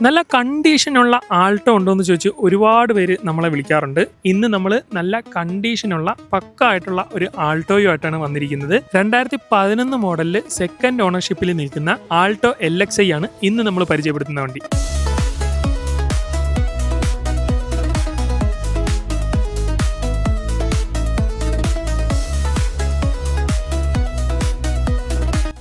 നല്ല കണ്ടീഷനുള്ള ആൾട്ടോ ഉണ്ടോ എന്ന് ചോദിച്ച് ഒരുപാട് പേര് നമ്മളെ വിളിക്കാറുണ്ട്. ഇന്ന് നമ്മൾ നല്ല കണ്ടീഷനുള്ള പക്ക ആയിട്ടുള്ള ഒരു ആൾട്ടോയുമായിട്ടാണ് വന്നിരിക്കുന്നത്. 2011 മോഡലിൽ സെക്കൻഡ് ഓണർഷിപ്പിൽ നിൽക്കുന്ന ആൾട്ടോ LXi ആണ് ഇന്ന് നമ്മൾ പരിചയപ്പെടുത്തുന്ന വണ്ടി.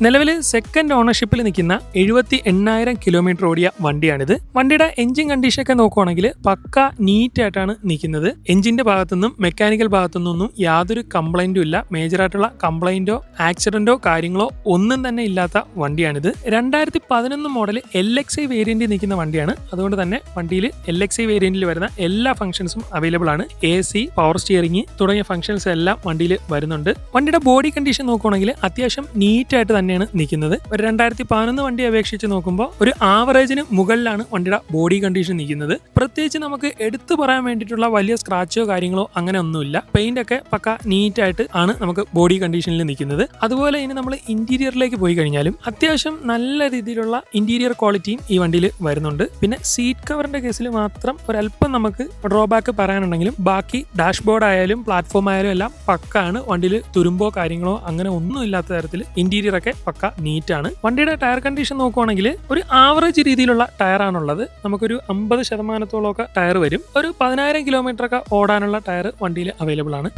നിലവിൽ സെക്കൻഡ് ഓണർഷിപ്പിൽ നിൽക്കുന്ന 78,000 കിലോമീറ്റർ ഓടിയ വണ്ടിയാണിത്. വണ്ടിയുടെ എഞ്ചിൻ കണ്ടീഷൻ ഒക്കെ നോക്കുവാണെങ്കിൽ പക്ക നീറ്റ് ആയിട്ടാണ് നിൽക്കുന്നത്. എഞ്ചിന്റെ ഭാഗത്തുനിന്നും മെക്കാനിക്കൽ ഭാഗത്തുനിന്നും യാതൊരു കംപ്ലൈന്റും ഇല്ല. മേജറായിട്ടുള്ള കംപ്ലൈന്റോ ആക്സിഡന്റോ കാര്യങ്ങളോ ഒന്നും തന്നെ ഇല്ലാത്ത വണ്ടിയാണിത്. 2011 മോഡൽ LXi വേരിയന്റിൽ നിൽക്കുന്ന വണ്ടിയാണ്. അതുകൊണ്ട് തന്നെ വണ്ടിയിൽ LXi വേരിയന്റിൽ വരുന്ന എല്ലാ ഫംഗ്ഷൻസും അവൈലബിൾ ആണ്. AC, പവർ സ്റ്റിയറിംഗ് തുടങ്ങിയ ഫംഗ്ഷൻസ് എല്ലാം വണ്ടിയിൽ വരുന്നുണ്ട്. വണ്ടിയുടെ ബോഡി കണ്ടീഷൻ നോക്കുവാണെങ്കിൽ അത്യാവശ്യം നീറ്റ് ആയിട്ട് തന്നെ നിൽക്കുന്നത്. ഒരു 2011 വണ്ടി അപേക്ഷിച്ച് നോക്കുമ്പോൾ ഒരു ആവറേജിന് മുകളിലാണ് വണ്ടിയുടെ ബോഡി കണ്ടീഷൻ നിൽക്കുന്നത്. പ്രത്യേകിച്ച് നമുക്ക് എടുത്തു പറയാൻ വേണ്ടിയിട്ടുള്ള വലിയ സ്ക്രാച്ചോ കാര്യങ്ങളോ അങ്ങനെ ഒന്നുമില്ല. പെയിന്റ് ഒക്കെ പക്ക നീറ്റ് ആയിട്ട് ആണ് നമുക്ക് ബോഡി കണ്ടീഷനിൽ നിൽക്കുന്നത്. അതുപോലെ ഇനി നമ്മൾ ഇന്റീരിയറിലേക്ക് പോയി കഴിഞ്ഞാലും അത്യാവശ്യം നല്ല രീതിയിലുള്ള ഇന്റീരിയർ ക്വാളിറ്റിയും ഈ വണ്ടിയിൽ വരുന്നുണ്ട്. പിന്നെ സീറ്റ് കവറിന്റെ കേസിൽ മാത്രം ഒരല്പം നമുക്ക് ഡ്രോബാക്ക് പറയാനുണ്ടെങ്കിലും ബാക്കി ഡാഷ്ബോർഡ് ആയാലും പ്ലാറ്റ്ഫോം ആയാലും എല്ലാം പക്കാണ്. വണ്ടിയിൽ തുരുമ്പോ കാര്യങ്ങളോ അങ്ങനെ ഒന്നും ഇല്ലാത്ത തരത്തിൽ ഇന്റീരിയർ ഒക്കെ പക്ക നീറ്റ് ആണ്. വണ്ടിയുടെ ടയർ കണ്ടീഷൻ നോക്കുവാണെങ്കിൽ ഒരു ആവറേജ് രീതിയിലുള്ള ടയർ ആണുള്ളത്. നമുക്കൊരു 50% ഒക്കെ ടയർ വരും. ഒരു 10,000 കിലോമീറ്റർ ഒക്കെ ഓടാനുള്ള ടയർ വണ്ടിയിൽ അവൈലബിൾ ആണ്.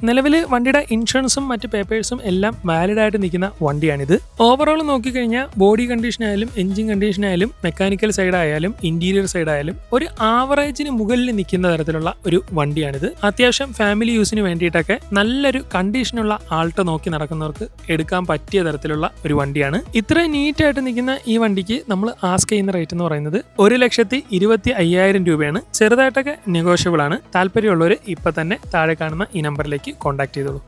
നിലവിൽ വണ്ടിയുടെ ഇൻഷുറൻസും മറ്റ് പേപ്പേഴ്സും എല്ലാം വാലിഡ് ആയിട്ട് നിൽക്കുന്ന വണ്ടിയാണിത്. ഓവറോൾ നോക്കിക്കഴിഞ്ഞാൽ ബോഡി കണ്ടീഷൻ ആയാലും എഞ്ചിൻ കണ്ടീഷൻ ആയാലും മെക്കാനിക്കൽ സൈഡ് ആയാലും ഇന്റീരിയർ സൈഡ് ആയാലും ഒരു ആവറേജിന് മുകളിൽ നിൽക്കുന്ന തരത്തിലുള്ള ഒരു വണ്ടിയാണിത്. അത്യാവശ്യം ഫാമിലി യൂസിന് വേണ്ടിയിട്ടൊക്കെ നല്ലൊരു കണ്ടീഷനുള്ള ആൾട്ടോ നോക്കി നടക്കുന്നവർക്ക് എടുക്കാൻ പറ്റിയ തരത്തിലുള്ള ഒരു വണ്ടിയാണ്. ഇത്രയും നീറ്റ് ആയിട്ട് നിൽക്കുന്ന ഈ വണ്ടിക്ക് നമ്മൾ ആസ്ക് ചെയ്യുന്ന റേറ്റ് എന്ന് പറയുന്നത് 1,25,000 രൂപയാണ്. ചെറുതായിട്ടൊക്കെ നെഗോഷ്യബിൾ ആണ്. താല്പര്യമുള്ളവർ ഇപ്പൊ തന്നെ താഴെ കാണുന്ന ഈ നമ്പറിലേക്ക് കോൺടാക്ട് ചെയ്തോളൂ.